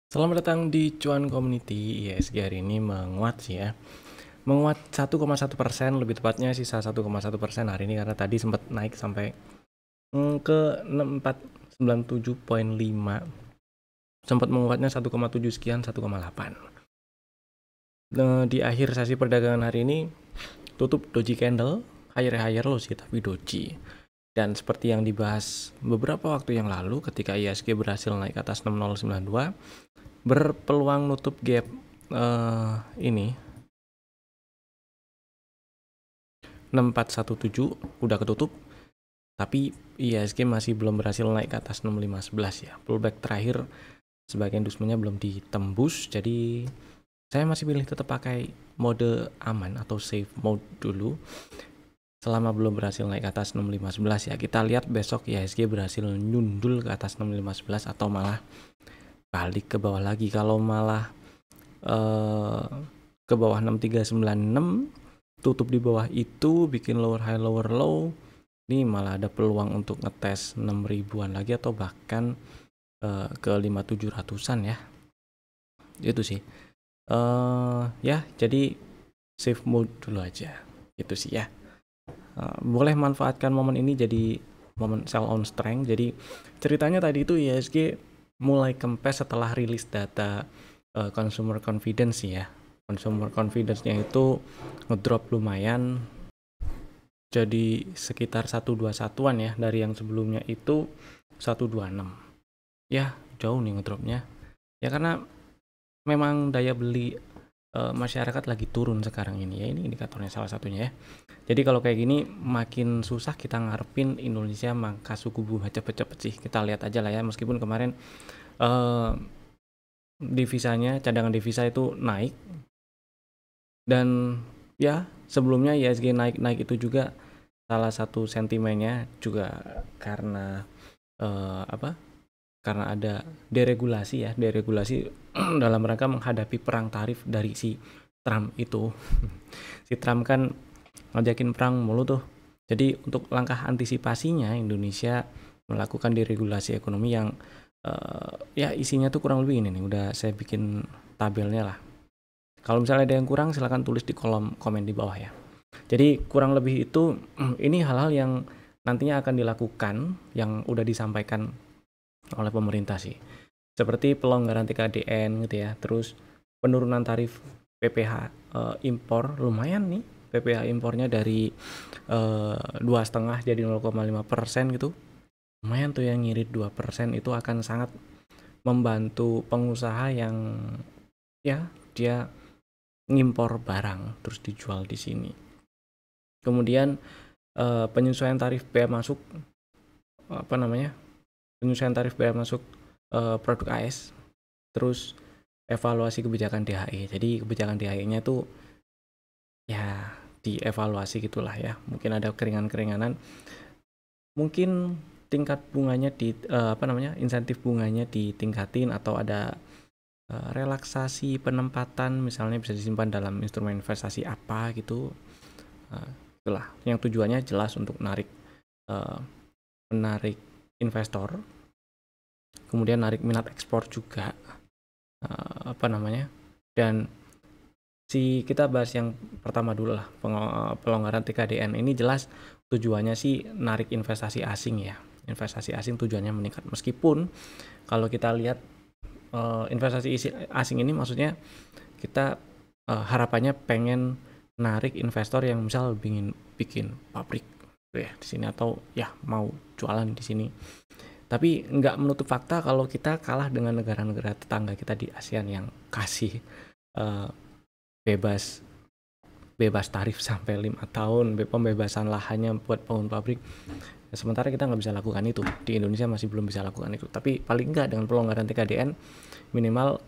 Selamat datang di Cuan Community. IHSG hari ini menguat sih ya. Menguat 1,1%, lebih tepatnya sisa 1,1% hari ini karena tadi sempat naik sampai ke 6497,5. Sempat menguatnya 1,7 sekian, 1,8. Di akhir sesi perdagangan hari ini tutup doji candle, higher low sih tapi doji. Dan seperti yang dibahas beberapa waktu yang lalu ketika IHSG berhasil naik ke atas 6092, berpeluang nutup gap ini 6417 udah ketutup, tapi IHSG masih belum berhasil naik ke atas 6511 ya. Pullback terakhir sebagai inducement-nya belum ditembus, jadi saya masih pilih tetap pakai mode aman atau safe mode dulu selama belum berhasil naik ke atas 6511 ya. Kita lihat besok IHSG berhasil nyundul ke atas 6511 atau malah balik ke bawah lagi. Kalau malah ke bawah 6396, tutup di bawah itu, bikin lower high lower low, ini malah ada peluang untuk ngetes 6000-an lagi atau bahkan ke 5700-an ya. Itu sih ya, jadi safe mode dulu aja itu sih ya. Boleh manfaatkan momen ini jadi momen sell on strength. Jadi ceritanya tadi itu IHSG mulai kempes setelah rilis data consumer confidence ya. Consumer confidence-nya itu ngedrop lumayan, jadi sekitar 121-an ya, dari yang sebelumnya itu 126. Ya jauh nih ngedropnya ya, karena memang daya beli masyarakat lagi turun sekarang ini ya. Ini indikatornya salah satunya ya. Jadi kalau kayak gini makin susah kita ngarepin Indonesia mangkas suku bunga cepet-cepet sih. Kita lihat aja lah ya, meskipun kemarin divisanya, cadangan devisa itu naik, dan ya sebelumnya IHSG naik itu juga salah satu sentimennya juga karena karena ada deregulasi dalam rangka menghadapi perang tarif dari si Trump itu. Si Trump kan ngajakin perang mulu tuh. Jadi untuk langkah antisipasinya Indonesia melakukan deregulasi ekonomi yang ya isinya tuh kurang lebih ini nih, udah saya bikin tabelnya lah. Kalau misalnya ada yang kurang silahkan tulis di kolom komen di bawah ya. Jadi kurang lebih itu ini hal-hal yang nantinya akan dilakukan yang udah disampaikan oleh pemerintah sih. Seperti pelonggaran TKDN gitu ya, terus penurunan tarif PPh impor, lumayan nih PPh impornya dari 2,5 jadi 0,5% gitu. Lumayan tuh yang ngirit 2%, itu akan sangat membantu pengusaha yang ya dia ngimpor barang terus dijual di sini. Kemudian penyesuaian tarif bea masuk penyesuaian tarif bea masuk produk AS, terus evaluasi kebijakan DHE. Jadi kebijakan DHE-nya tuh ya dievaluasi gitulah ya. Mungkin ada keringan-keringanan, mungkin tingkat bunganya insentif bunganya ditingkatin, atau ada relaksasi penempatan, misalnya bisa disimpan dalam instrumen investasi apa gitu. Itulah yang tujuannya jelas untuk menarik investor, kemudian narik minat ekspor juga, dan kita bahas yang pertama dulu lah, pelonggaran TKDN ini jelas tujuannya sih narik investasi asing ya. Investasi asing tujuannya meningkat, meskipun kalau kita lihat investasi asing ini maksudnya kita harapannya pengen narik investor yang misal bikin pabrik ya di sini, atau ya mau jualan di sini. Tapi nggak menutup fakta kalau kita kalah dengan negara-negara tetangga kita di ASEAN yang kasih bebas tarif sampai 5 tahun, pembebasan lahannya buat bangun pabrik. Sementara kita nggak bisa lakukan itu, di Indonesia masih belum bisa lakukan itu. Tapi paling nggak dengan pelonggaran TKDN minimal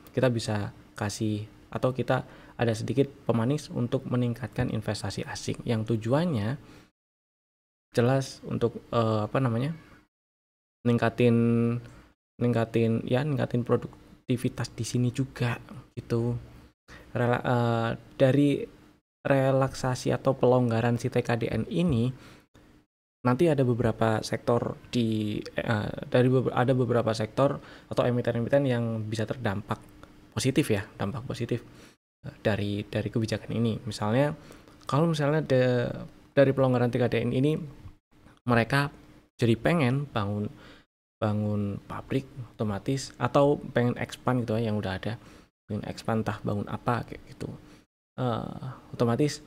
kita bisa kasih, atau kita ada sedikit pemanis untuk meningkatkan investasi asing yang tujuannya jelas untuk ningkatin produktivitas di sini juga gitu. Dari relaksasi atau pelonggaran si TKDN ini nanti ada beberapa sektor ada beberapa sektor atau emiten-emiten yang bisa terdampak positif ya, dampak positif dari kebijakan ini. Misalnya kalau misalnya dari pelonggaran 3D ini mereka jadi pengen bangun pabrik otomatis atau pengen expand gitu ya, yang udah ada, pengen expand entah bangun apa kayak gitu, otomatis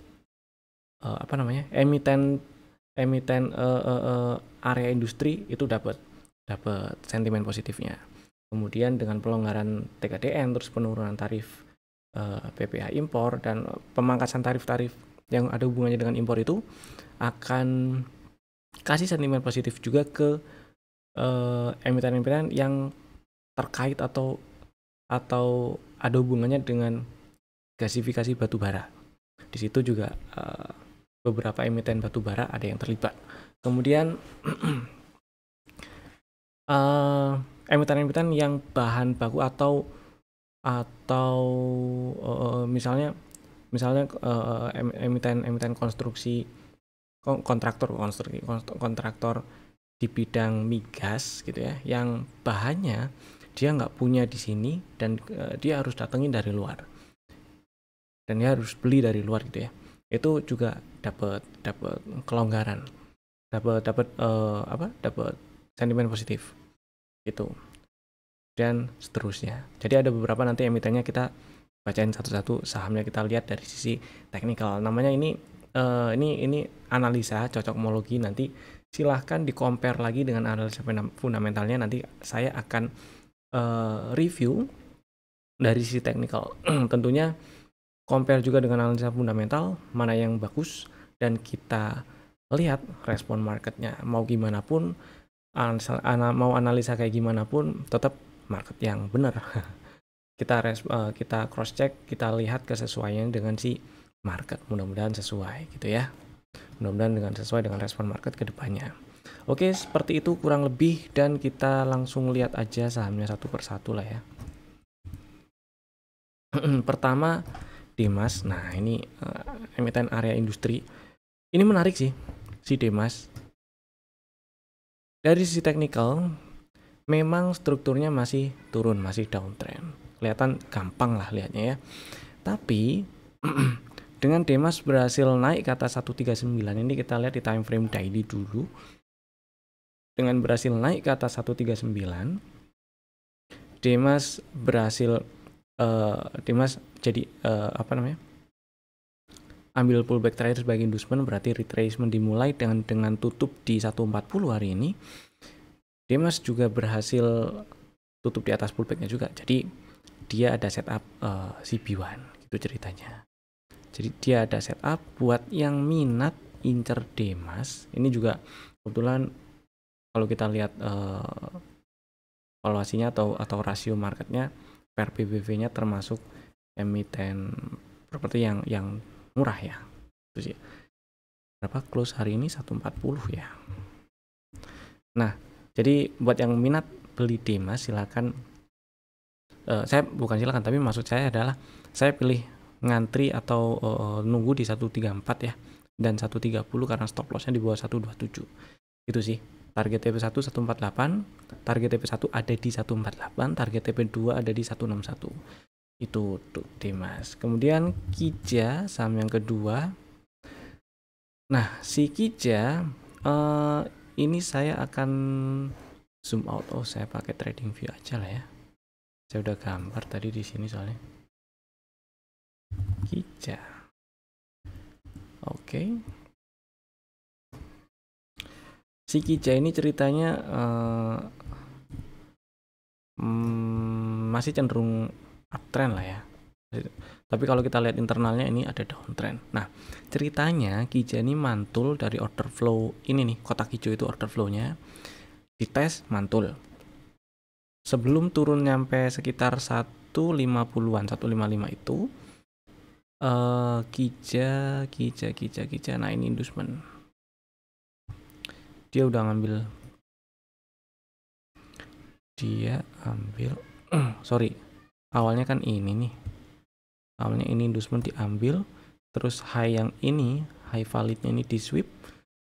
apa namanya, emiten area industri itu dapat sentimen positifnya. Kemudian dengan pelonggaran TKDN, terus penurunan tarif PPh impor dan pemangkasan tarif-tarif yang ada hubungannya dengan impor itu akan kasih sentimen positif juga ke emiten-emiten yang terkait atau ada hubungannya dengan gasifikasi batu bara. Di situ juga beberapa emiten batu bara ada yang terlibat. Kemudian emiten-emiten yang bahan baku atau misalnya emiten konstruksi, kontraktor di bidang migas gitu ya, yang bahannya dia nggak punya di sini dan dia harus datengin dari luar dan dia harus beli dari luar gitu ya, itu juga dapat kelonggaran, dapat sentimen positif gitu dan seterusnya. Jadi ada beberapa nanti emitennya kita bacain satu-satu sahamnya, kita lihat dari sisi teknikal. Namanya ini analisa cocokmologi, nanti silahkan di compare lagi dengan analisa fundamentalnya. Nanti saya akan review dari sisi teknikal. Tentunya compare juga dengan analisa fundamental, mana yang bagus, dan kita lihat respon marketnya. Mau gimana pun, mau analisa kayak gimana pun, tetap market yang benar. Kita cross check, kita lihat kesesuaian dengan si market. Mudah-mudahan sesuai gitu ya. Mudah-mudahan sesuai dengan respon market ke depannya. Oke, seperti itu kurang lebih, dan kita langsung lihat aja sahamnya satu persatu lah ya. Pertama, Demas. Nah, ini emiten area industri. Ini menarik sih, si Demas. Dari sisi teknikal, memang strukturnya masih turun, masih downtrend. Kelihatan gampang lah lihatnya ya. Tapi dengan Demas berhasil naik ke atas 139, ini kita lihat di time frame daily dulu. Dengan berhasil naik ke atas 139, Demas berhasil jadi ambil pullback terakhir sebagai inducement, berarti retracement dimulai dengan tutup di 140 hari ini. Demas juga berhasil tutup di atas pullbacknya juga, jadi dia ada setup CB1 gitu ceritanya. Jadi dia ada setup buat yang minat incer Demas. Ini juga kebetulan kalau kita lihat valuasinya atau rasio marketnya per PBV-nya termasuk emiten properti yang murah ya. Itu sih. Berapa close hari ini? 140 ya. Nah, jadi buat yang minat beli Demas silakan. Saya bukan silakan, tapi maksud saya adalah saya pilih ngantri atau nunggu di 134 ya, dan 130 karena stop lossnya di bawah 127. Itu sih. Target TP1 148, target TP1 ada di 148, target TP2 ada di 161. Itu tuh Demas. Kemudian Kija, saham yang kedua. Nah, si Kija ini saya akan zoom out. Oh, saya pakai trading view aja lah ya. Saya udah gambar tadi di sini soalnya. Kija. Oke. Si Kija ini ceritanya masih cenderung uptrend lah ya. Tapi kalau kita lihat internalnya ini ada downtrend. Nah, ceritanya Kija ini mantul dari order flow ini nih, kotak hijau itu order flow-nya. Dites mantul. Sebelum turun nyampe sekitar 150-an, 155 itu Kija. Nah, ini inducement. Dia udah ngambil. Sorry. Awalnya kan ini nih. Awalnya ini inducement diambil, terus high yang ini, high validnya ini di sweep,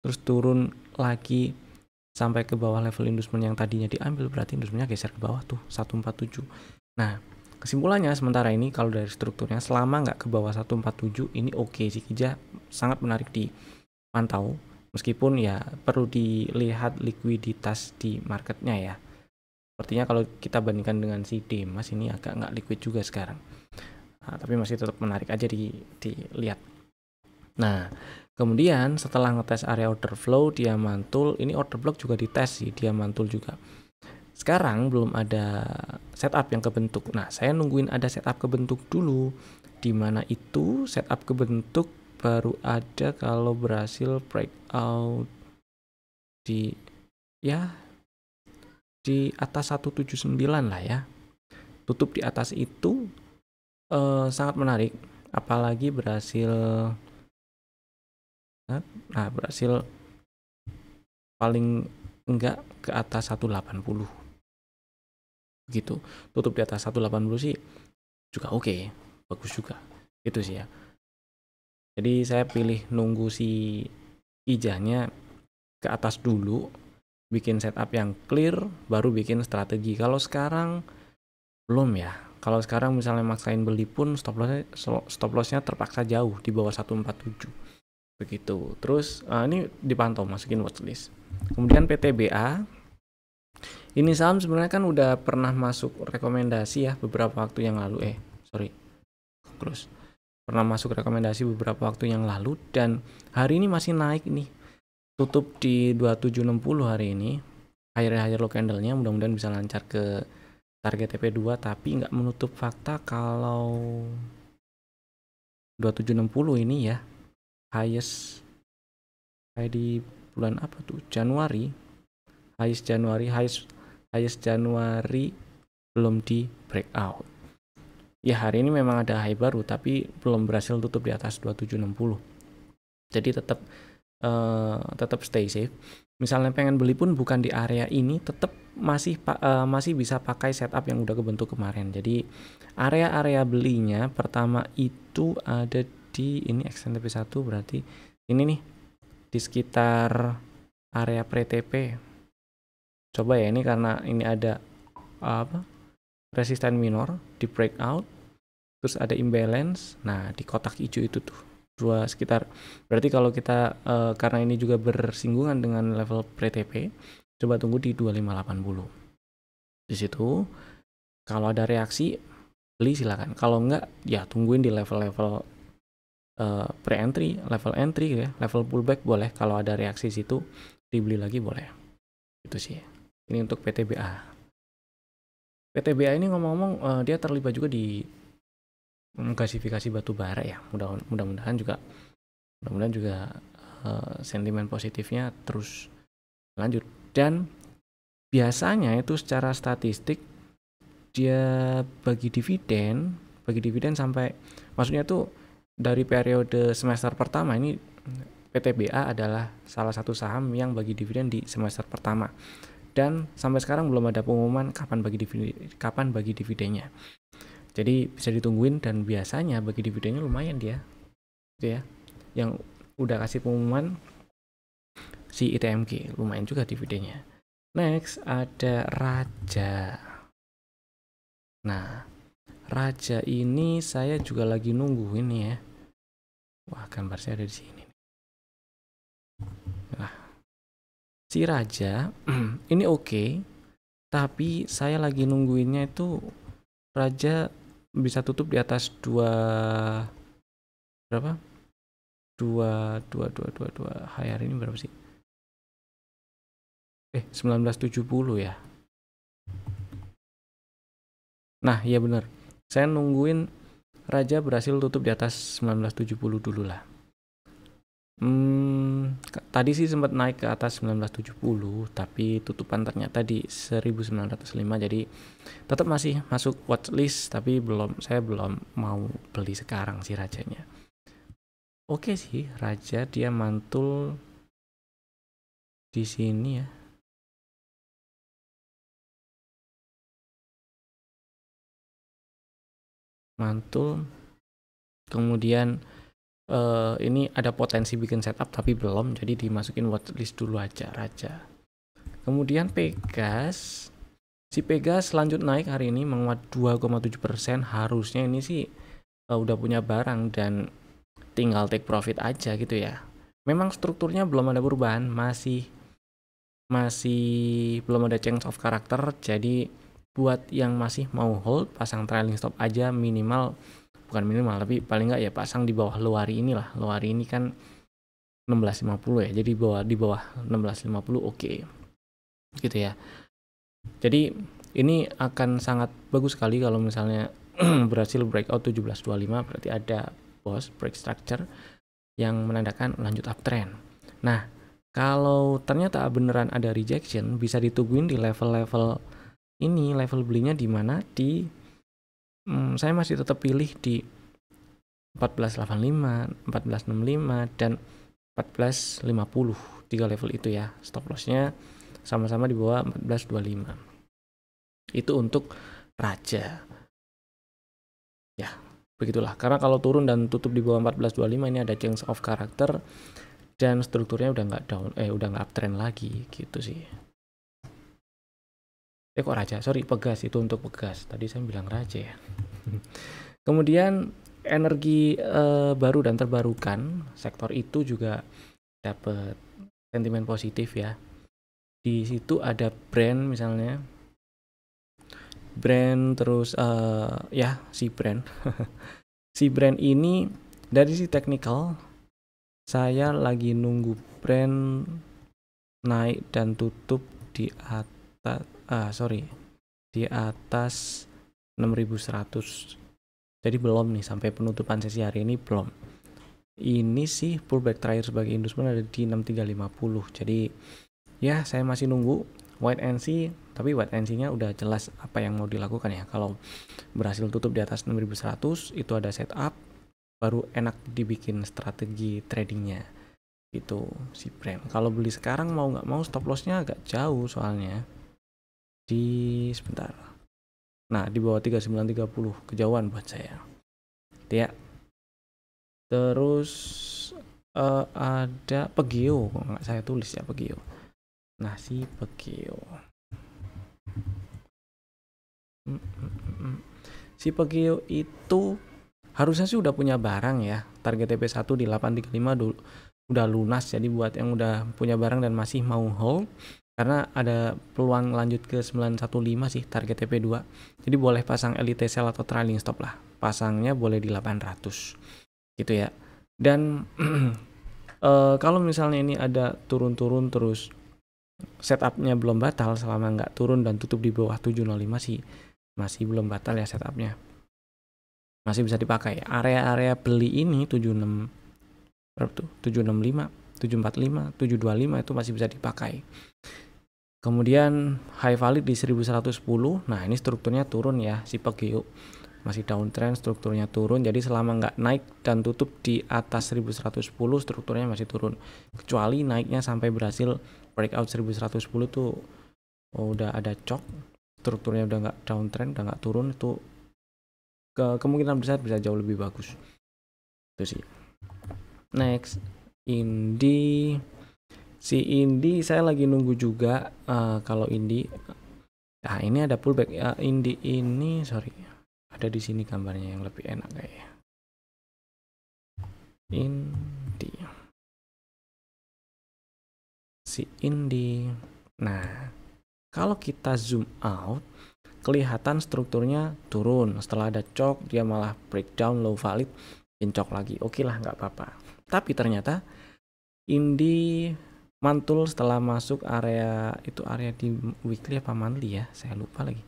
terus turun lagi sampai ke bawah level inducement yang tadinya diambil, berarti inducementnya geser ke bawah tuh 147. Nah, kesimpulannya sementara ini kalau dari strukturnya selama nggak ke bawah 147 ini oke sih, Kija sangat menarik dipantau, meskipun ya perlu dilihat likuiditas di marketnya ya. Sepertinya kalau kita bandingkan dengan si Demas ini agak nggak liquid juga sekarang. Nah, tapi masih tetap menarik aja dilihat. Nah, kemudian setelah ngetes area order flow, dia mantul. Ini order block juga dites sih, dia mantul juga. Sekarang belum ada setup yang kebentuk. Nah, saya nungguin ada setup kebentuk dulu. Dimana itu setup kebentuk baru ada kalau berhasil breakout di ya di atas 179 lah ya. Tutup di atas itu sangat menarik, apalagi berhasil paling enggak ke atas 180 gitu. Tutup di atas 180 sih juga oke, bagus juga gitu sih ya. Jadi saya pilih nunggu si ijahnya ke atas dulu, bikin setup yang clear, baru bikin strategi. Kalau sekarang belum ya. Kalau sekarang misalnya maksain beli pun stop lossnya terpaksa jauh di bawah 147 begitu. Terus ini dipantau, masukin watchlist. Kemudian PTBA, ini saham sebenarnya kan udah pernah masuk rekomendasi ya beberapa waktu yang lalu. Terus pernah masuk rekomendasi beberapa waktu yang lalu, dan hari ini masih naik nih. Tutup di 2760 hari ini. Higher low candle-nya mudah-mudahan bisa lancar ke target TP2, tapi nggak menutup fakta kalau 2760 ini ya highest kayak di bulan apa tuh, Januari, highest Januari belum di breakout ya. Hari ini memang ada high baru tapi belum berhasil tutup di atas 2760, jadi tetap stay safe. Misalnya pengen beli pun bukan di area ini, tetap masih bisa pakai setup yang udah kebentuk kemarin. Jadi area belinya pertama itu ada di ini extend TP1, berarti ini nih di sekitar area pre-TP. Coba ya, ini karena ini ada resisten minor di breakout, terus ada imbalance. Nah, di kotak hijau itu tuh dua sekitar, berarti kalau kita karena ini juga bersinggungan dengan level pre-TP, coba tunggu di 2580. Di situ kalau ada reaksi beli silakan, kalau enggak ya tungguin di level-level pre-entry, level entry ya, level pullback boleh. Kalau ada reaksi situ dibeli lagi boleh. Itu sih. Ini untuk PTBA. PTBA ini ngomong-ngomong dia terlibat juga di gasifikasi batu bara ya. Mudah-mudahan juga sentimen positifnya terus lanjut. Dan biasanya itu secara statistik dia bagi dividen sampai, maksudnya tuh dari periode semester pertama ini PTBA adalah salah satu saham yang bagi dividen di semester pertama, dan sampai sekarang belum ada pengumuman kapan bagi dividennya. Jadi bisa ditungguin, dan biasanya bagi dividennya lumayan dia gitu ya. Yang udah kasih pengumuman si ITMG lumayan juga dividennya. Next ada Raja. Nah, Raja ini saya juga lagi nunggu ini ya. Wah, gambar saya ada di sini. Nah, si Raja ini oke, tapi saya lagi nungguinnya itu Raja bisa tutup di atas 22 hari ini berapa sih? 1970 ya. Nah, iya benar. Saya nungguin Raja berhasil tutup di atas 1970 dulu lah. Tadi sih sempat naik ke atas 1970, tapi tutupan ternyata di 1905. Jadi tetap masih masuk watchlist, tapi saya belum mau beli sekarang sih Rajanya. Oke sih, Raja dia mantul di sini ya. Mantul. Kemudian ini ada potensi bikin setup tapi belum, jadi dimasukin watchlist dulu aja Raja. Kemudian Pegas, si Pegas lanjut naik hari ini menguat 2,7%. Harusnya ini sih udah punya barang dan tinggal take profit aja gitu ya. Memang strukturnya belum ada perubahan, masih belum ada change of character. Jadi buat yang masih mau hold, pasang trailing stop aja minimal, bukan minimal tapi paling nggak ya pasang di bawah low hari ini lah. Low hari ini kan 16.50 ya, jadi di bawah 16.50 oke. Gitu ya. Jadi ini akan sangat bagus sekali kalau misalnya berhasil breakout 17.25, berarti ada boss break structure yang menandakan lanjut uptrend. Nah, kalau ternyata beneran ada rejection, bisa ditungguin di level-level ini, level belinya di mana di saya masih tetap pilih di 14.85, 14.65 dan 14.50. 3 level itu ya. Stop lossnya sama-sama di bawah 14.25. Itu untuk Raja. Ya, begitulah. Karena kalau turun dan tutup di bawah 14.25 ini ada change of character dan strukturnya udah nggak udah nggak uptrend lagi gitu sih. Kok Raja? Sorry, Pegas, itu untuk Pegas. Tadi saya bilang Raja ya. Kemudian energi baru dan terbarukan, sektor itu juga dapat sentimen positif ya. Di situ ada brand misalnya. Brand terus ya si brand. Si brand ini dari si technical saya lagi nunggu brand naik dan tutup di atas di atas 6.100. Jadi belum nih sampai penutupan sesi hari ini belum. Ini sih pullback terakhir sebagai industrial ada di 6350. Jadi ya saya masih nunggu wait and see, tapi wait and see-nya udah jelas apa yang mau dilakukan ya. Kalau berhasil tutup di atas 6100 itu ada setup, baru enak dibikin strategi tradingnya gitu si brand. Kalau beli sekarang mau nggak mau stop loss-nya agak jauh soalnya di sebentar. Nah di bawah 3930 kejauhan buat saya ya. Terus ada Pegeo, nggak saya tulis ya Pegeo. Nah si Pegeo, si Pegeo itu harusnya sih udah punya barang ya. Target TP1 di 835 dulu udah lunas. Jadi buat yang udah punya barang dan masih mau hold, karena ada peluang lanjut ke 915 sih target TP2. Jadi boleh pasang elite sell atau trailing stop lah. Pasangnya boleh di 800 gitu ya. Dan kalau misalnya ini ada turun-turun terus setupnya belum batal, selama nggak turun dan tutup di bawah 705 sih masih belum batal ya setupnya, masih bisa dipakai. Area-area beli ini 76 berapa tuh, 765, 745, 725 itu masih bisa dipakai. Kemudian high valid di 1110. Nah ini strukturnya turun ya, si Pegeo masih downtrend, strukturnya turun. Jadi selama nggak naik dan tutup di atas 1110 strukturnya masih turun, kecuali naiknya sampai berhasil breakout 1110 tuh udah ada cok, strukturnya udah nggak downtrend, udah nggak turun, itu kemungkinan besar bisa jauh lebih bagus itu sih. Next Indi, si Indi saya lagi nunggu juga. Kalau Indi, nah ini ada pullback. Indi ini sorry, ada di sini gambarnya yang lebih enak kayaknya. Indi, si Indi. Nah kalau kita zoom out, kelihatan strukturnya turun. Setelah ada cok, dia malah breakdown low valid, pincok lagi. Oke lah, nggak apa-apa. Tapi ternyata Indi mantul setelah masuk area itu, area di weekly apa monthly ya, saya lupa lagi.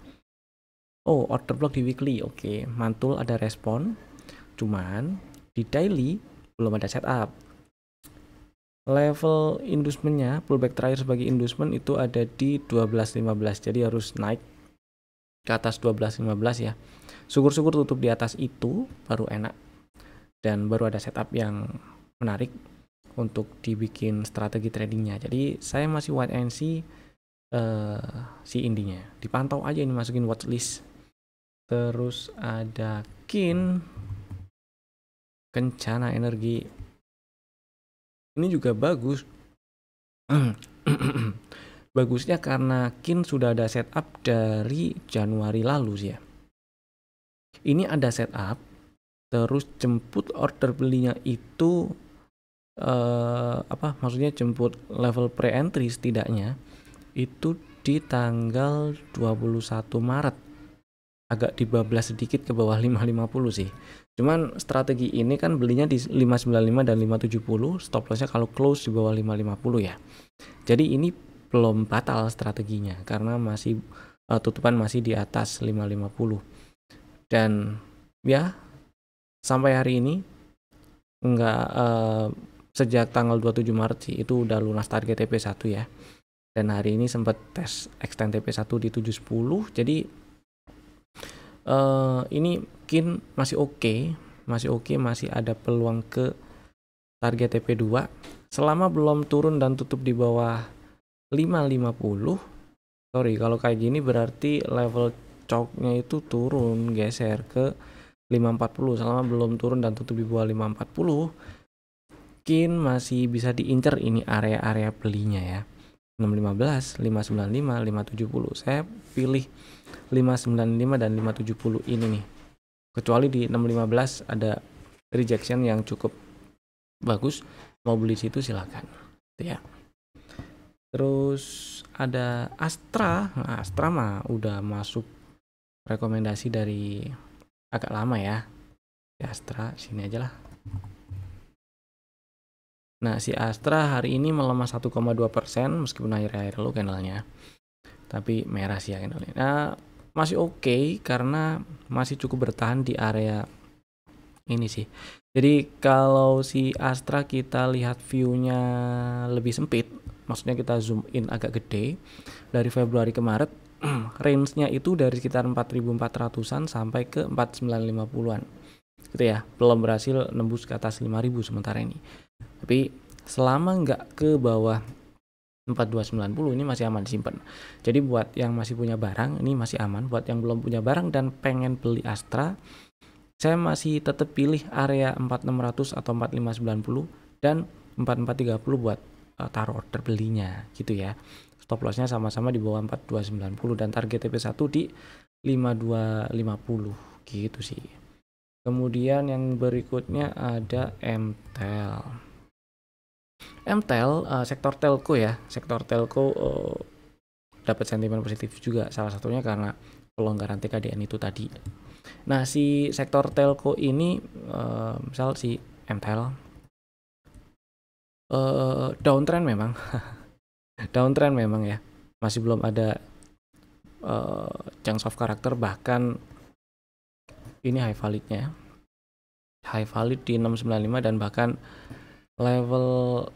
Oh, order block di weekly. Oke, mantul ada respon. Cuman di daily belum ada setup. Level inducementnya, pullback terakhir sebagai inducement itu ada di 12.15. Jadi harus naik ke atas 12.15 ya. Syukur-syukur tutup di atas itu baru enak. Dan baru ada setup yang menarik untuk dibikin strategi tradingnya. Jadi saya masih wait and see si Indinya. Dipantau aja ini, masukin watchlist. Terus ada Kin. Kencana Energi ini juga bagus. Bagusnya karena Kin sudah ada setup dari Januari lalu sih ya. Ini ada setup, terus jemput order belinya itu maksudnya jemput level pre-entry setidaknya itu di tanggal 21 Maret. Agak dibablas sedikit ke bawah 550 sih. Cuman strategi ini kan belinya di 595 dan 570, stop lossnya kalau close di bawah 550 ya. Jadi ini belum batal strateginya karena masih tutupan masih di atas 550. Dan ya sampai hari ini enggak sejak tanggal 27 Maret sih itu udah lunas target TP1 ya. Dan hari ini sempat tes extend TP1 di 710. Jadi ini Kin masih oke, masih ada peluang ke target TP2 selama belum turun dan tutup di bawah 550. Sorry, kalau kayak gini berarti level coknya itu turun, geser ke 540. Selama belum turun dan tutup di bawah 540, Kin masih bisa diincar ini area-area belinya ya. 615, 595, 570. Saya pilih 595 dan 570 ini nih. Kecuali di 615 ada rejection yang cukup bagus, mau beli situ silakan. Ya. Terus ada Astra. Nah, Astra mah udah masuk rekomendasi dari agak lama ya. Astra sini aja lah. Nah, si Astra hari ini melemah 1,2% meskipun akhir-akhir lo candlenya. Tapi merah sih ya candlenya. Nah, masih oke karena masih cukup bertahan di area ini sih. Jadi kalau si Astra kita lihat view-nya lebih sempit, maksudnya kita zoom in agak gede dari Februari ke Maret, range-nya itu dari sekitar 4.400-an sampai ke 4.950-an. Gitu ya, belum berhasil nembus ke atas 5.000 sementara ini. Tapi selama nggak ke bawah 4290 ini masih aman disimpan. Jadi buat yang masih punya barang ini masih aman. Buat yang belum punya barang dan pengen beli Astra, saya masih tetap pilih area 4600 atau 4590 dan 4430 buat taruh order belinya gitu ya. Stop lossnya sama-sama di bawah 4290 dan target TP1 di 5250 gitu sih. Kemudian yang berikutnya ada MTEL. Sektor telco ya. Sektor telco dapat sentimen positif juga, salah satunya karena pelonggaran TKDN itu tadi. Nah, si sektor telco ini misal si MTEL downtrend memang. Downtrend memang ya. Masih belum ada chance of karakter, bahkan ini high validnya. High valid di 695 dan bahkan level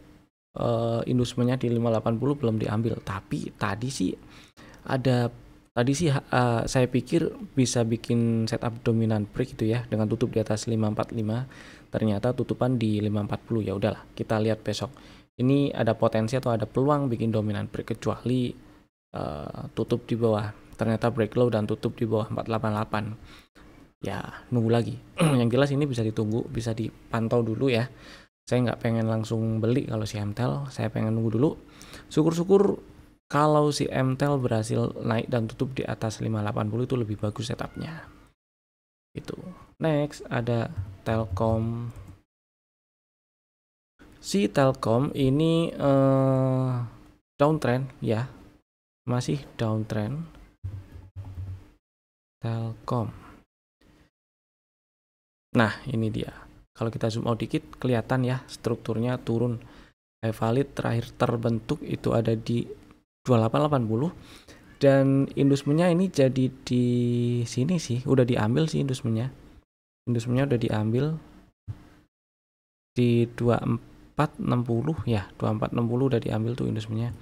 industrinya di 580 belum diambil. Tapi tadi sih saya pikir bisa bikin setup dominan break gitu ya dengan tutup di atas 545. Ternyata tutupan di 540. Ya udahlah, kita lihat besok. Ini ada potensi atau ada peluang bikin dominan break kecuali tutup di bawah. Ternyata break low dan tutup di bawah 488. Ya, nunggu lagi. Yang jelas ini bisa ditunggu, bisa dipantau dulu ya. Saya nggak pengen langsung beli kalau si MTEL, saya pengen nunggu dulu. Syukur-syukur kalau si MTEL berhasil naik dan tutup di atas 580 itu lebih bagus setupnya. Itu. Next ada Telkom. Si Telkom ini downtrend ya, masih downtrend. Telkom. Nah ini dia. Kalau kita zoom out dikit kelihatan ya strukturnya turun. High valid terakhir terbentuk itu ada di 2880 dan industrinya ini jadi di sini sih, udah diambil sih industrinya udah diambil di 2460 ya, 2460 udah diambil tuh industrinya.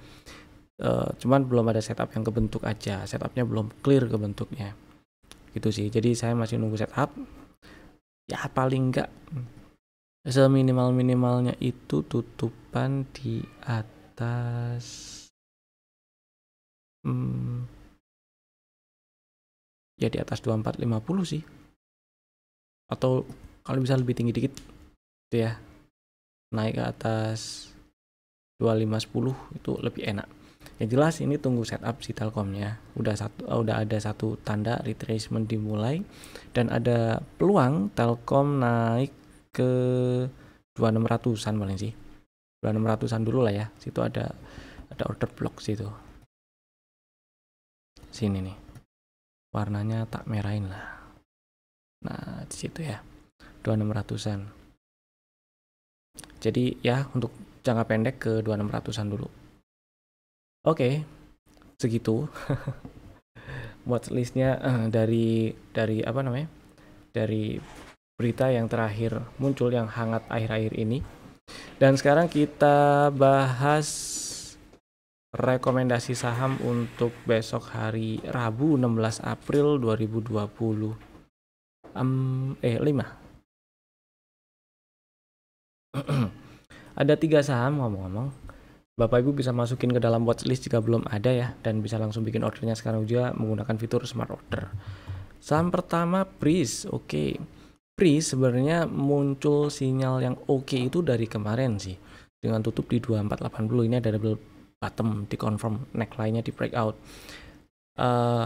Cuman belum ada setup yang kebentuk aja, setupnya belum clear kebentuknya gitu sih. Jadi saya masih nunggu setup ya, paling enggak seminimal-minimalnya itu tutupan di atas ya di atas 2450 sih, atau kalau bisa lebih tinggi dikit itu ya, naik ke atas 2510 itu lebih enak. Yang jelas ini tunggu setup si Telkomnya. Udah ada satu tanda retracement dimulai dan ada peluang Telkom naik ke 2600-an paling sih. 2600-an dulu lah ya. Situ ada order block situ. Sini nih. Warnanya tak merahin lah. Nah, di situ ya. 2600-an. Jadi ya untuk jangka pendek ke 2600-an dulu. Oke, segitu watchlistnya dari apa namanya, dari berita yang terakhir muncul yang hangat akhir-akhir ini. Dan sekarang kita bahas rekomendasi saham untuk besok hari Rabu 16 April 2020. 5 ada 3 saham ngomong-ngomong. Bapak Ibu bisa masukin ke dalam watchlist jika belum ada ya, dan bisa langsung bikin ordernya sekarang juga menggunakan fitur smart order. Saham pertama Breeze. Oke. Breeze sebenarnya muncul sinyal yang oke itu dari kemarin sih, dengan tutup di 2480. Ini ada double bottom, di confirm neckline-nya di breakout.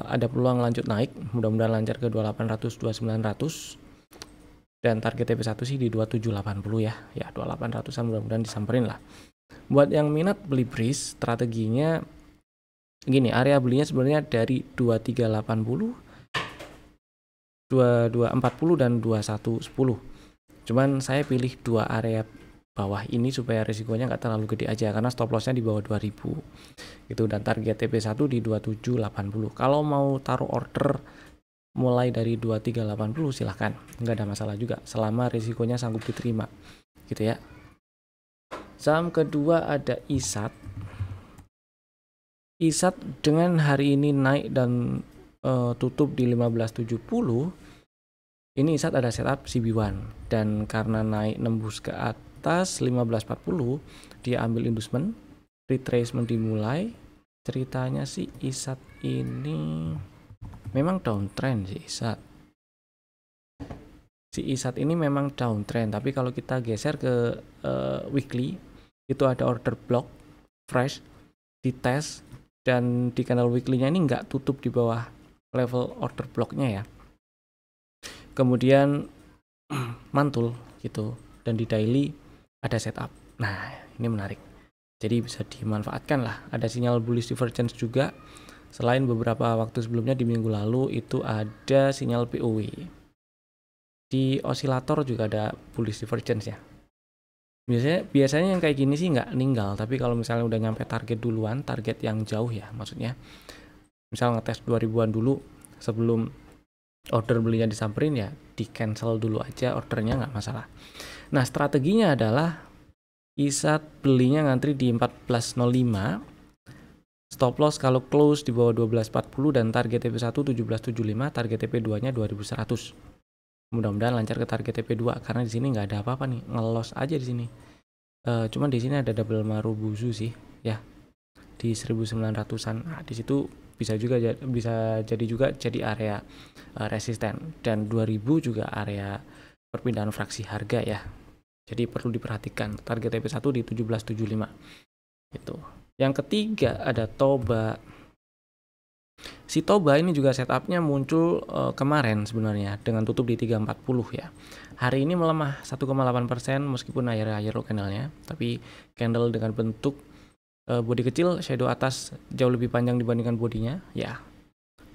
Ada peluang lanjut naik, mudah-mudahan lancar ke 2800 2900. Dan target TP1 sih di 2780 ya. Ya 2800-an mudah-mudahan disamperin lah. Buat yang minat beli Breeze, strateginya gini, area belinya sebenarnya dari 2380, 2240 dan 2110. Cuman saya pilih 2 area bawah ini supaya risikonya nggak terlalu gede aja, karena stop lossnya di bawah 2000 gitu, dan target TP1 di 2780. Kalau mau taruh order mulai dari 2380 silahkan, nggak ada masalah juga selama risikonya sanggup diterima gitu ya. Saham kedua ada ISAT. ISAT dengan hari ini naik dan tutup di 1570. Ini ISAT ada setup CB1, dan karena naik nembus ke atas 1540, dia ambil inducement, retracement dimulai. Ceritanya sih ISAT ini memang downtrend sih ISAT. Si ISAT ini memang downtrend, tapi kalau kita geser ke weekly, itu ada order block fresh di tes, dan di candle weekly-nya ini nggak tutup di bawah level order blocknya ya. Kemudian mantul gitu, dan di daily ada setup. Nah, ini menarik. Jadi bisa dimanfaatkan lah. Ada sinyal bullish divergence juga. Selain beberapa waktu sebelumnya di minggu lalu itu ada sinyal POW. Di osilator juga ada bullish divergence ya. Biasanya yang kayak gini sih nggak ninggal, tapi kalau misalnya udah nyampe target duluan, target yang jauh ya maksudnya, misal ngetes 2000-an dulu sebelum order belinya disamperin, ya di cancel dulu aja ordernya, nggak masalah. Nah, strateginya adalah ISAT belinya ngantri di 1405, stop loss kalau close di bawah 1240, dan target TP1 1775, target TP2 nya 2100. Mudah-mudahan lancar ke target TP2, karena di sini nggak ada apa-apa nih, ngelos aja di sini. Cuman di sini ada double Marubozu sih ya, di 1900-an. Nah, di situ bisa jadi juga jadi area resisten, dan 2000 juga area perpindahan fraksi harga ya. Jadi perlu diperhatikan, target TP1 di 1775 itu. Yang ketiga ada Toba. Si Toba ini juga setupnya muncul kemarin sebenarnya dengan tutup di 340 ya. Hari ini melemah 1,8% meskipun akhir-akhir candlenya, tapi candle dengan bentuk body kecil, shadow atas jauh lebih panjang dibandingkan bodinya ya.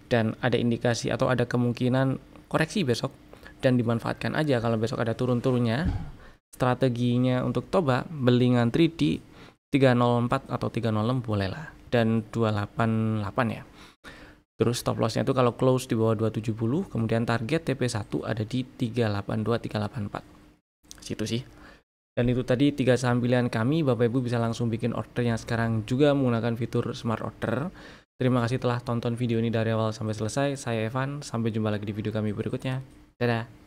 Dan ada indikasi atau ada kemungkinan koreksi besok, dan dimanfaatkan aja kalau besok ada turun-turunnya. Strateginya untuk Toba beli ngantri di 304 atau 306 boleh lah, dan 288 ya. Terus stop lossnya itu kalau close di bawah 270, kemudian target TP1 ada di 382 384. Situ sih. Dan itu tadi 3 saham pilihan kami. Bapak Ibu bisa langsung bikin ordernya sekarang juga menggunakan fitur smart order. Terima kasih telah tonton video ini dari awal sampai selesai. Saya Evan, sampai jumpa lagi di video kami berikutnya. Dadah.